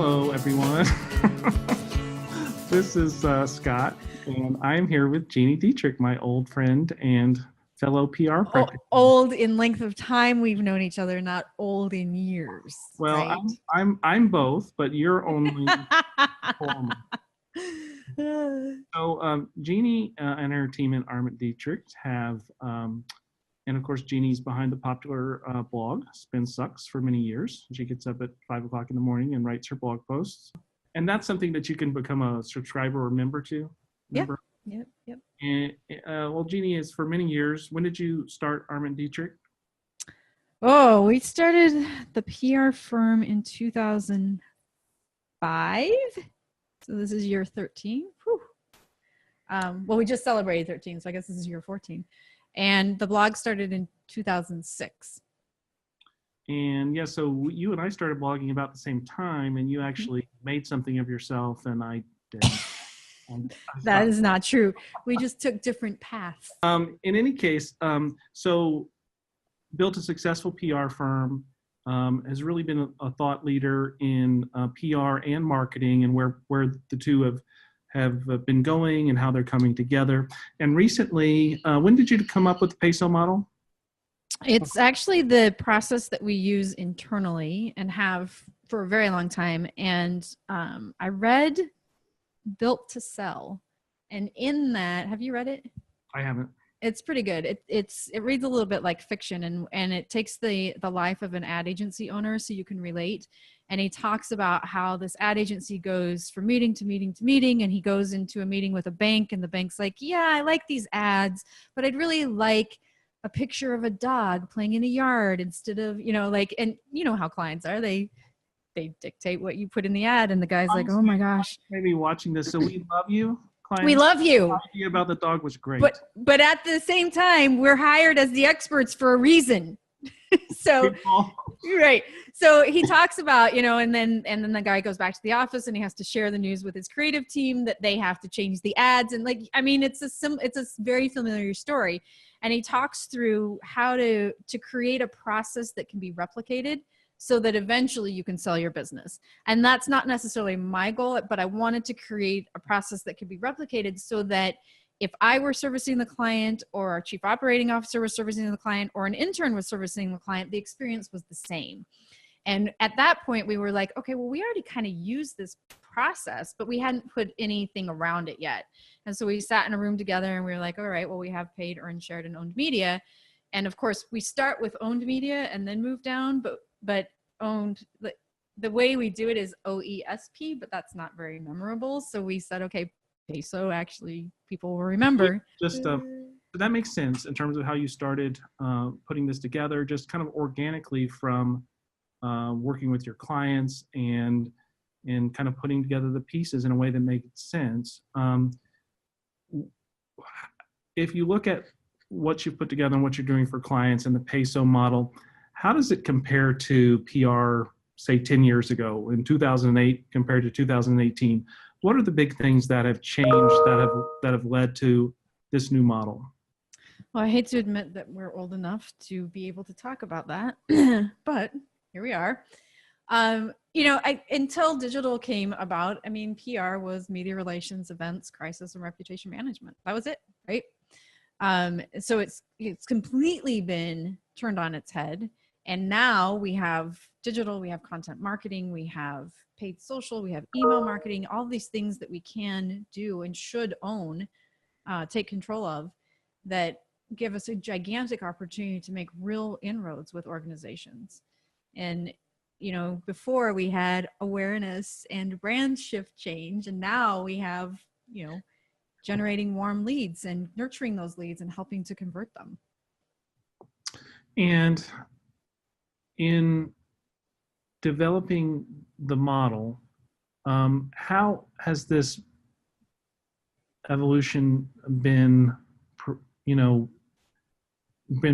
Hello, everyone. This is Scott, and I'm here with Gini Dietrich, my old friend and fellow PR practitioner. Old in length of time we've known each other, not old in years. Well, right? I'm both, but you're only former. So Gini and her team at Arment Dietrich have, and of course, Jeannie's behind the popular blog, Spin Sucks, for many years. She gets up at 5 o'clock in the morning and writes her blog posts. And that's something that you can become a subscriber or member to. Yep. And well, Gini is for many years. When did you start Arment Dietrich? Oh, we started the PR firm in 2005. So this is year 13. Whew. Well, we just celebrated 13, so I guess this is year 14. And the blog started in 2006. And yeah, so you and I started blogging about the same time, and you actually made something of yourself, and I didn't. That is not true. We just took different paths. In any case, so built a successful PR firm, has really been a thought leader in PR and marketing, and where the two have been going and how they're coming together. And recently, when did you come up with the PESO model? It's actually the process that we use internally and have for a very long time. And I read Built to Sell. And in that, have you read it? I haven't. It's pretty good. It reads a little bit like fiction, and it takes the life of an ad agency owner so you can relate. And he talks about how this ad agency goes from meeting to meeting to meeting, and he goes into a meeting with a bank, and the bank's like, yeah, I like these ads, but I'd really like a picture of a dog playing in a yard instead of, and you know how clients are. They dictate what you put in the ad, and the guy's like, oh my gosh. Maybe watching this, so we love you. Clients. We love you. The idea about the dog was great. But at the same time, we're hired as the experts for a reason. So, right. So he talks about, and then the guy goes back to the office and he has to share the news with his creative team that they have to change the ads. And it's a very familiar story. And he talks through how to create a process that can be replicated so that eventually you can sell your business. And that's not necessarily my goal, but I wanted to create a process that could be replicated so that if I were servicing the client, or our chief operating officer was servicing the client, or an intern was servicing the client, the experience was the same. And at that point we were like, okay, well, we already kind of used this process, but we hadn't put anything around it yet. And so we sat in a room together and we were like, all right, well, we have paid, earned, shared, and owned media. And of course we start with owned media and then move down, but owned, the way we do it is OESP, but that's not very memorable. So we said, okay, PESO, actually people will remember. Just that makes sense in terms of how you started putting this together, just kind of organically from working with your clients and kind of putting together the pieces in a way that makes sense. If you look at what you put together and what you're doing for clients in the PESO model, how does it compare to PR, say 10 years ago, in 2008 compared to 2018? What are the big things that have changed that have led to this new model? Well, I hate to admit that we're old enough to be able to talk about that, but here we are. Until digital came about, PR was media relations, events, crisis, and reputation management. That was it, right? So it's completely been turned on its head. And now we have digital, we have content marketing, we have paid social, we have email marketing, all these things that we can do and should own, take control of, that give us a gigantic opportunity to make real inroads with organizations. And, before we had awareness and brand shift change, and now we have, generating warm leads and nurturing those leads and helping to convert them. And in developing the model, how has this evolution been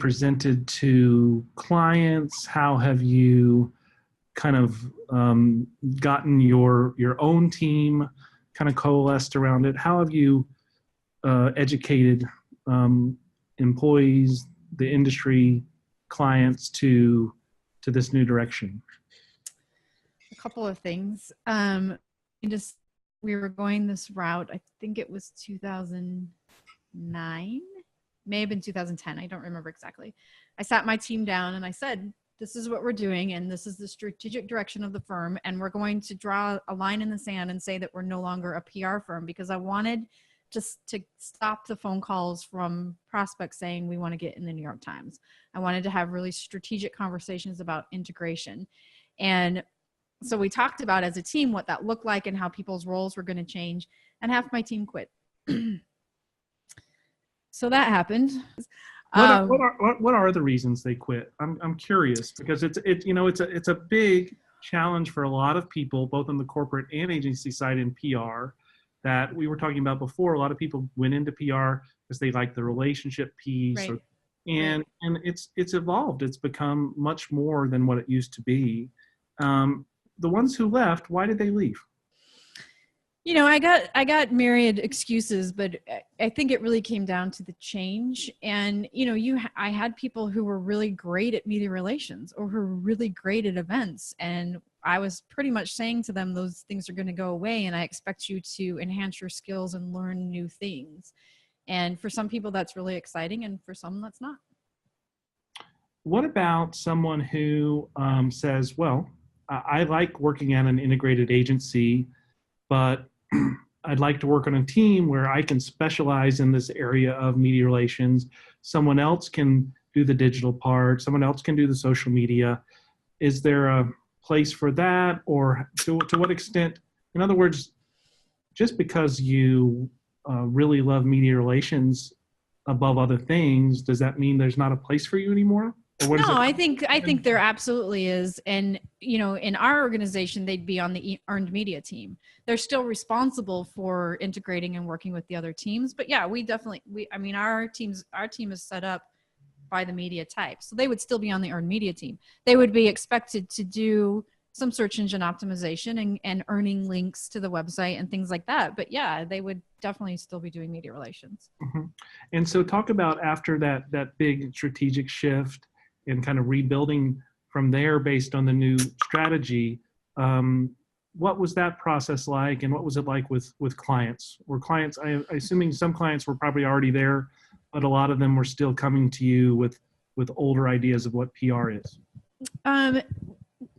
presented to clients? How have you kind of gotten your own team kind of coalesced around it? How have you educated employees, the industry, clients to this new direction? couple of things. We were going this route. I think it was 2009, may have been 2010. I don't remember exactly. I sat my team down and I said, this is what we're doing, and this is the strategic direction of the firm, and we're going to draw a line in the sand and say that we're no longer a PR firm, because I wanted just to stop the phone calls from prospects saying we want to get in the New York Times. I wanted to have really strategic conversations about integration. And so we talked about as a team what that looked like and how people's roles were going to change, and half my team quit. So that happened. What are the reasons they quit? I'm curious, because it's a big challenge for a lot of people, both on the corporate and agency side in PR, that we were talking about before. A lot of people went into PR because they like the relationship piece, right. and it's evolved. It's become much more than what it used to be. The ones who left, why did they leave? I got myriad excuses, but I think it really came down to the change. And, I had people who were really great at media relations or who were really great at events. And I was pretty much saying to them, those things are going to go away, and I expect you to enhance your skills and learn new things. And for some people, that's really exciting. And for some, that's not. What about someone who says, well, I like working at an integrated agency, but I'd like to work on a team where I can specialize in this area of media relations. Someone else can do the digital part. Someone else can do the social media. Is there a place for that? Or to what extent? In other words, just because you really love media relations above other things, does that mean there's not a place for you anymore? No, I think there absolutely is. And, in our organization, they'd be on the earned media team. They're still responsible for integrating and working with the other teams. But yeah, our team is set up by the media type. So they would still be on the earned media team. They would be expected to do some search engine optimization and earning links to the website and things like that. But yeah, they would definitely still be doing media relations. Mm-hmm. And so talk about after that big strategic shift and kind of rebuilding from there based on the new strategy. What was that process like, and what was it like with clients? Were clients, I assuming some clients were probably already there, but a lot of them were still coming to you with older ideas of what PR is?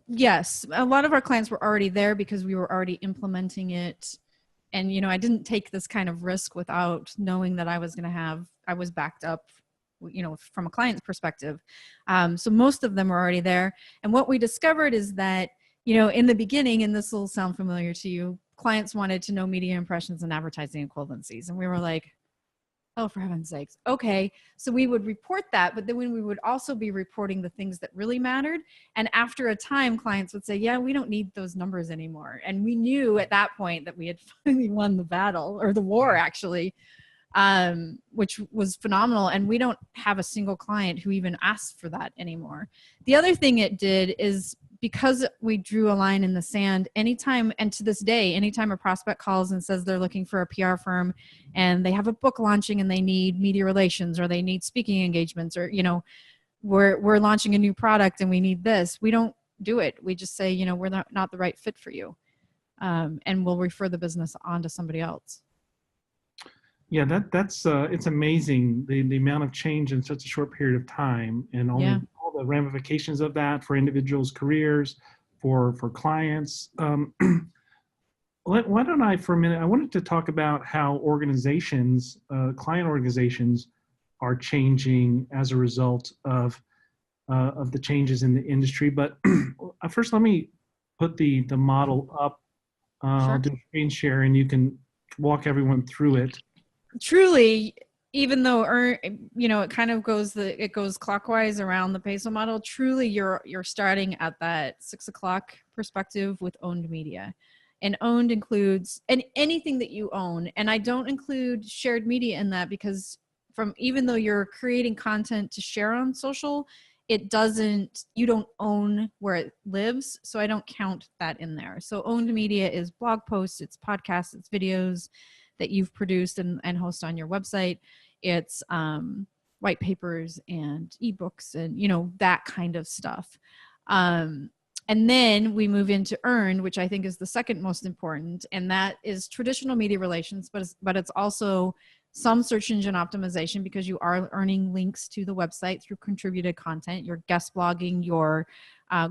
Yes, a lot of our clients were already there because we were already implementing it. And, I didn't take this kind of risk without knowing that I was backed up, from a client's perspective. So most of them were already there. And what we discovered is that, in the beginning, and this will sound familiar to you, clients wanted to know media impressions and advertising equivalencies. And we were like, oh, for heaven's sakes. Okay. So we would report that, but then we would also be reporting the things that really mattered. And after a time, clients would say, yeah, we don't need those numbers anymore. And we knew at that point that we had finally won the battle, or the war actually, which was phenomenal. And we don't have a single client who even asked for that anymore. The other thing it did is, because we drew a line in the sand, anytime, and to this day, anytime a prospect calls and says they're looking for a PR firm and they have a book launching and they need media relations, or they need speaking engagements, or, we're launching a new product and we need this, we don't do it. We just say, we're not the right fit for you. And we'll refer the business on to somebody else. Yeah, that's it's amazing the amount of change in such a short period of time, and all the ramifications of that for individuals' careers, for clients. Why don't I, for a minute, I wanted to talk about how organizations, client organizations, are changing as a result of the changes in the industry. But first, let me put the model up. Sure. I'll do a screen share, and you can walk everyone through it. Truly, even though it kind of goes clockwise around the PESO model, truly you're starting at that 6 o'clock perspective with owned media. And owned includes anything that you own. And I don't include shared media in that, because even though you're creating content to share on social, you don't own where it lives. So I don't count that in there. So owned media is blog posts, it's podcasts, it's videos that you've produced and host on your website. It's white papers and ebooks and, that kind of stuff. And And then we move into earned, which I think is the second most important. And that is traditional media relations, but it's also some search engine optimization, because you are earning links to the website through contributed content. You're guest blogging, you're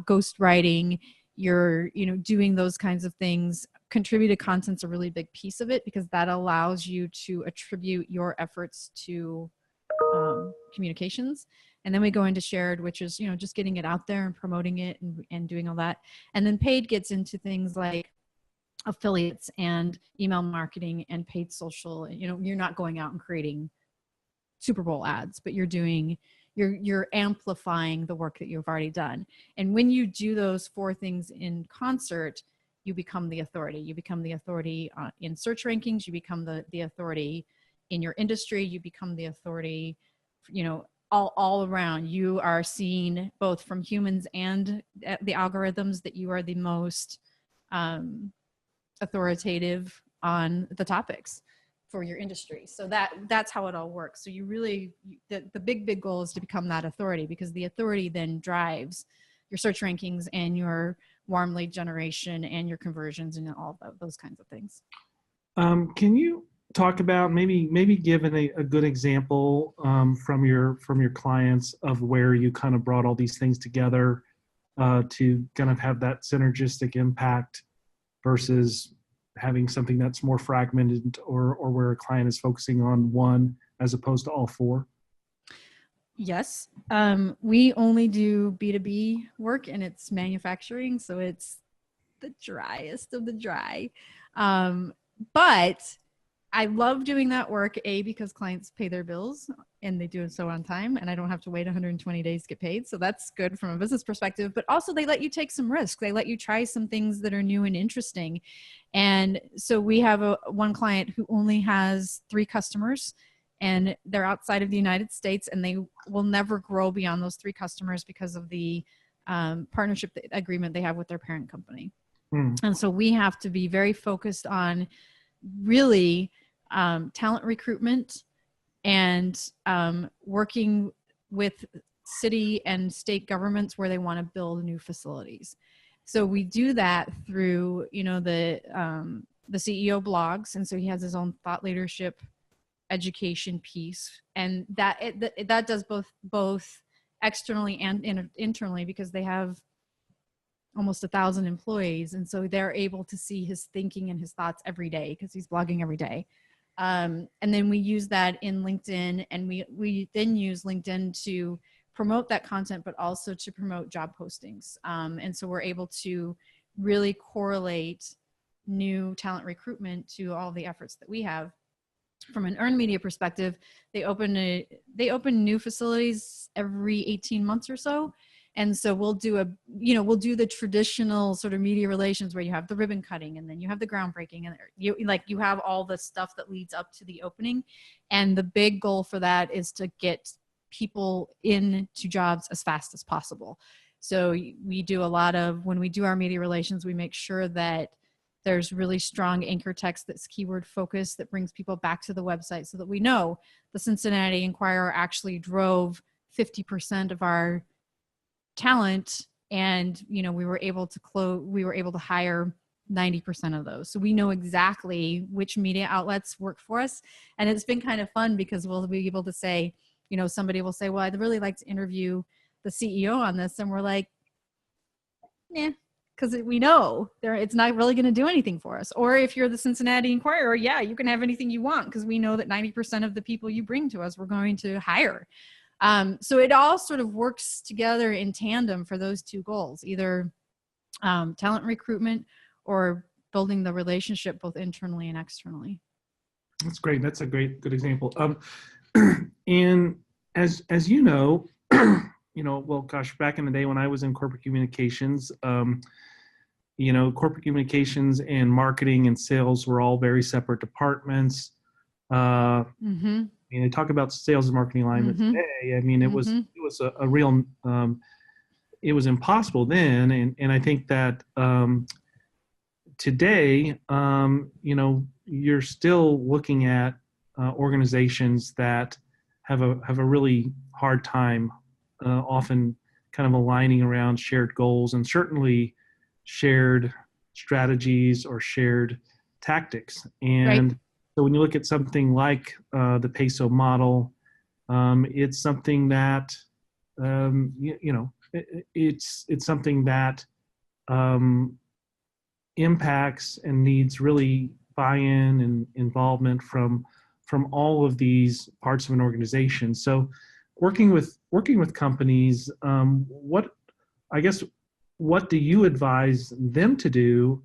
ghost writing, you're doing those kinds of things. Contributed content's a really big piece of it, because that allows you to attribute your efforts to communications. And then we go into shared, which is just getting it out there and promoting it and doing all that. And then paid gets into things like affiliates and email marketing and paid social. You're not going out and creating Super Bowl ads, but you're amplifying the work that you've already done. And when you do those four things in concert, you become the authority. You become the authority in search rankings. You become the authority in your industry. You become the authority, all around. You are seen both from humans and the algorithms that you are the most authoritative on the topics for your industry. So that's how it all works. So you really, the big goal is to become that authority, because the authority then drives your search rankings and your warm lead generation and your conversions and all those kinds of things. Can you talk about maybe give a good example from your clients of where you kind of brought all these things together to kind of have that synergistic impact versus having something that's more fragmented, or where a client is focusing on one as opposed to all four? Yes. We only do B2B work, and it's manufacturing. So it's the driest of the dry. But I love doing that work, because clients pay their bills and they do it so on time, and I don't have to wait 120 days to get paid. So that's good from a business perspective, but also they let you take some risk. They let you try some things that are new and interesting. And so we have one client who only has 3 customers, and they're outside of the United States, and they will never grow beyond those 3 customers because of the partnership agreement they have with their parent company. And so we have to be very focused on really talent recruitment and working with city and state governments where they want to build new facilities. So we do that through, the CEO blogs. And so he has his own thought leadership education piece. And that does both externally and internally, because they have almost 1,000 employees. And so they're able to see his thinking and his thoughts every day, because he's blogging every day. And then we use that in LinkedIn, and we then use LinkedIn to promote that content, but also to promote job postings. And so we're able to really correlate new talent recruitment to all the efforts that we have. From an earned media perspective, they open new facilities every 18 months or so. And so we'll do the traditional sort of media relations where you have the ribbon cutting, and then you have the groundbreaking, and you have all the stuff that leads up to the opening. And the big goal for that is to get people into jobs as fast as possible. So we do when we do our media relations, we make sure that there's really strong anchor text that's keyword focused, that brings people back to the website, so that we know the Cincinnati Enquirer actually drove 50% of our talent, and we were able to hire 90% of those. So we know exactly which media outlets work for us. And it's been kind of fun, because we'll be able to say, somebody will say, well, I'd really like to interview the CEO on this. And we're like, yeah, because we know it's not really going to do anything for us. Or if you're the Cincinnati Enquirer, yeah, you can have anything you want, because we know that 90% of the people you bring to us, we're going to hire. So it all sort of works together in tandem for those 2 goals, either talent recruitment or building the relationship both internally and externally. That's great. That's a good example. And as you know, well, gosh, back in the day when I was in corporate communications, corporate communications and marketing and sales were all very separate departments. They talk about sales and marketing alignment today. It was a real, it was impossible then. And I think that today, you're still looking at organizations that have a really hard time often kind of aligning around shared goals and certainly shared strategies or shared tactics. And Right. so when you look at something like the PESO model, it's something that it's something that impacts and needs really buy-in and involvement from all of these parts of an organization. So working with companies, what do you advise them to do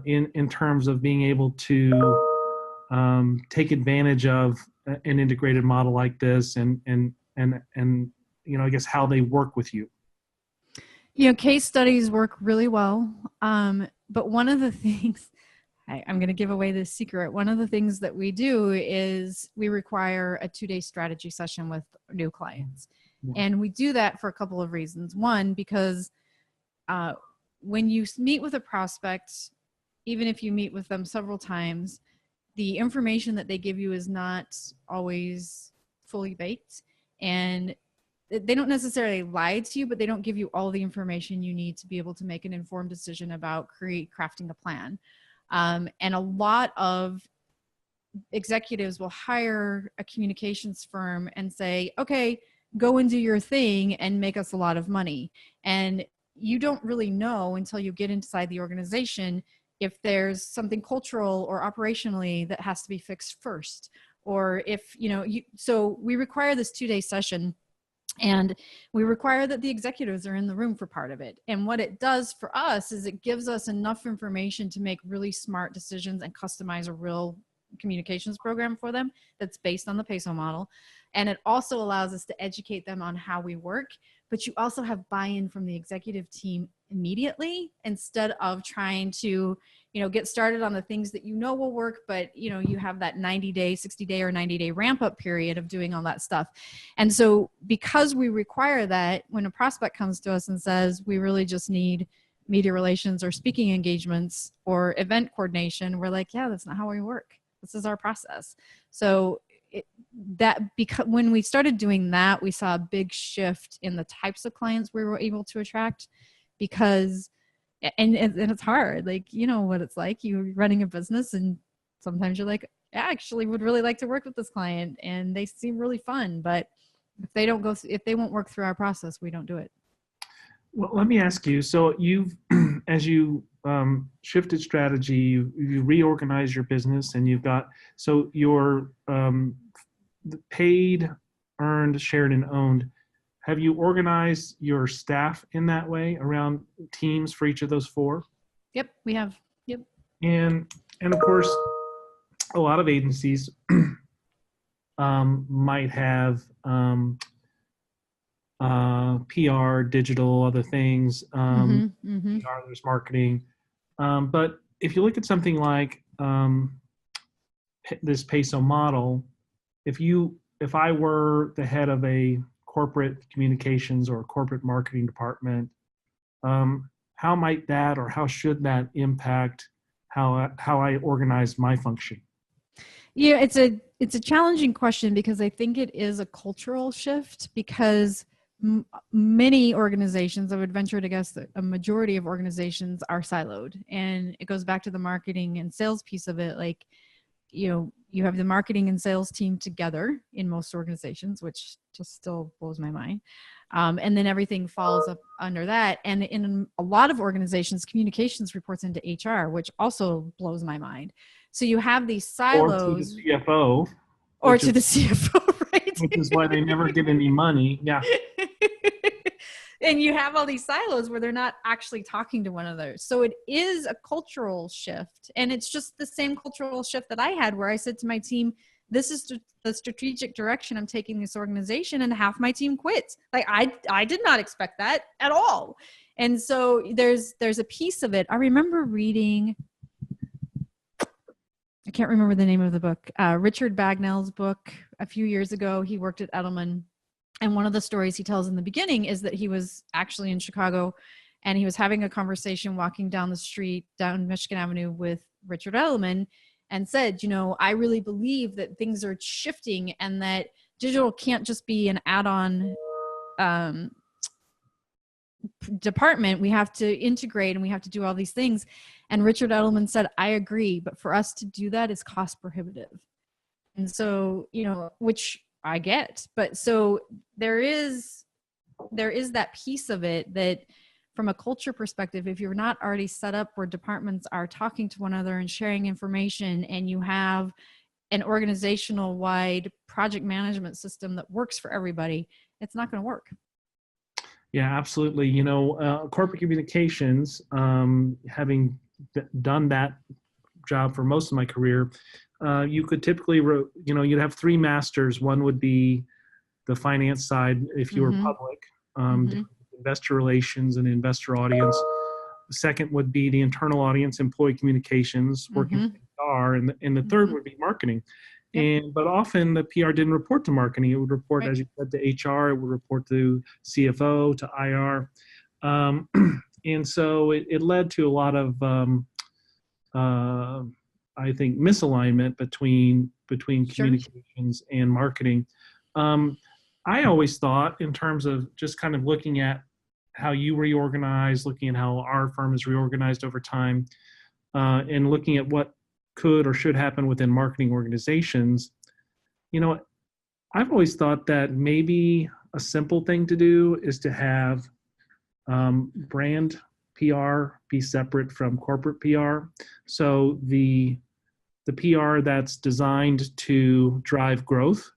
in terms of being able to take advantage of an integrated model like this, and I guess how they work with you? Case studies work really well. But one of the things, I'm going to give away this secret. One of the things that we do is we require a 2-day strategy session with new clients. Yeah. And we do that for a couple of reasons. One, because when you meet with a prospect, even if you meet with them several times, the information that they give you is not always fully baked. And they don't necessarily lie to you, but they don't give you all the information you need to be able to make an informed decision about crafting a plan. And a lot of executives will hire a communications firm and say, okay, go and do your thing and make us a lot of money. And you don't really know until you get inside the organization if there's something cultural or operationally that has to be fixed first. Or if, so we require this 2-day session. And we require that the executives are in the room for part of it. And what it does for us is it gives us enough information to make really smart decisions and customize a real communications program for them that's based on the PESO model. And it also allows us to educate them on how we work, but you also have buy-in from the executive team immediately instead of trying to, get started on the things that will work, but you have that 90-day, 60-day or 90-day ramp up period of doing all that stuff. And so because we require that, when a prospect comes to us and says, we really just need media relations or speaking engagements or event coordination, we're like, yeah, that's not how we work. This is our process. So because when we started doing that, we saw a big shift in the types of clients we were able to attract, because and it's hard. Like, what it's like. You're running a business and sometimes you're like, I actually would really like to work with this client and they seem really fun, but if they won't work through our process, we don't do it. Well, let me ask you, so you've as you shifted strategy, you reorganized your business, and you've got, so your paid, earned, shared, and owned. Have you organized your staff in that way around teams for each of those 4? Yep, we have. Yep. And of course, a lot of agencies might have PR, digital, other things. PR, there's marketing. But if you look at something like this PESO model, if I were the head of a corporate communications or corporate marketing department, how might that, or how should that impact how I organize my function? Yeah, it's a challenging question, because I think it is a cultural shift, because many organizations, I would venture to guess that a majority of organizations are siloed, and it goes back to the marketing and sales piece of it. Like, you have the marketing and sales team together in most organizations, which just still blows my mind. And then everything falls up under that. And in a lot of organizations, communications reports into HR, which also blows my mind. So you have these silos. Or to the CFO. Or to the CFO, right? Which is why they never get any money. Yeah. And you have all these silos where they're not actually talking to one another. So it is a cultural shift. And it's just the same cultural shift that I had, where I said to my team, this is the strategic direction I'm taking this organization, and half my team quit. Like, I did not expect that at all. And so there's a piece of it. I remember reading, I can't remember the name of the book, Richard Bagnell's book a few years ago. He worked at Edelman. And one of the stories he tells in the beginning is that he was actually in Chicago, and he was having a conversation walking down the street, down Michigan Avenue, with Richard Edelman, and said, I really believe that things are shifting, and that digital can't just be an add-on department, we have to integrate and we have to do all these things. And Richard Edelman said, I agree, but for us to do that is cost prohibitive. And so, which I get, but so there is that piece of it that from a culture perspective, if you're not already set up where departments are talking to one another and sharing information, and you have an organizational wide project management system that works for everybody, it's not going to work. Yeah, absolutely. Corporate communications, having done that job for most of my career, you could typically, you'd have three masters. One would be the finance side if you were public, investor relations and investor audience. The second would be the internal audience, employee communications, working with HR, and the third would be marketing. But often the PR didn't report to marketing. It would report, as you said, to HR. It would report to CFO, to IR. And so it led to a lot of, I think, misalignment between communications and marketing. I always thought, in terms of just kind of looking at how you reorganize, looking at how our firm is reorganized over time, and looking at what could or should happen within marketing organizations, I've always thought that maybe a simple thing to do is to have brand PR be separate from corporate PR. So the PR that's designed to drive growth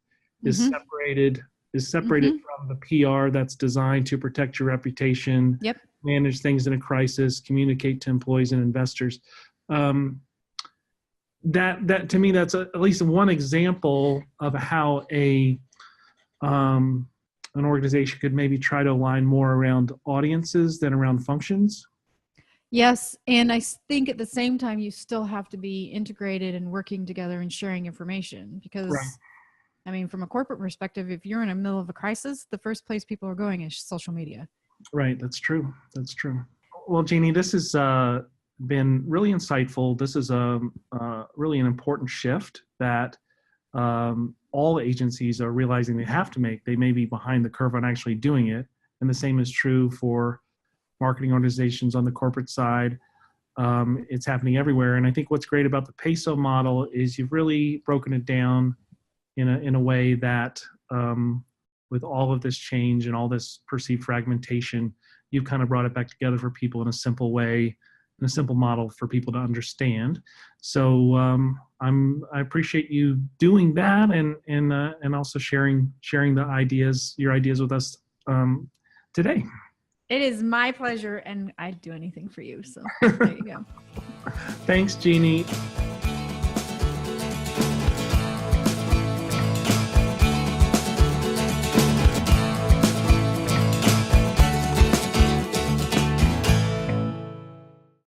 is separated from the PR that's designed to protect your reputation, manage things in a crisis, communicate to employees and investors. That to me, that's at least one example of how an organization could maybe try to align more around audiences than around functions. Yes, and I think at the same time, you still have to be integrated and working together and sharing information, because I mean, from a corporate perspective, if you're in the middle of a crisis, the first place people are going is social media. Right. That's true. Well, Gini, this has been really insightful. This is really an important shift that all agencies are realizing they have to make. They may be behind the curve on actually doing it. And the same is true for marketing organizations on the corporate side. It's happening everywhere. And I think what's great about the PESO model is you've really broken it down in a way that with all of this change and all this perceived fragmentation, you've kind of brought it back together for people in a simple way, in a simple model for people to understand. So I appreciate you doing that and also sharing your ideas with us today. It is my pleasure, and I'd do anything for you. So there you go. Thanks, Gini.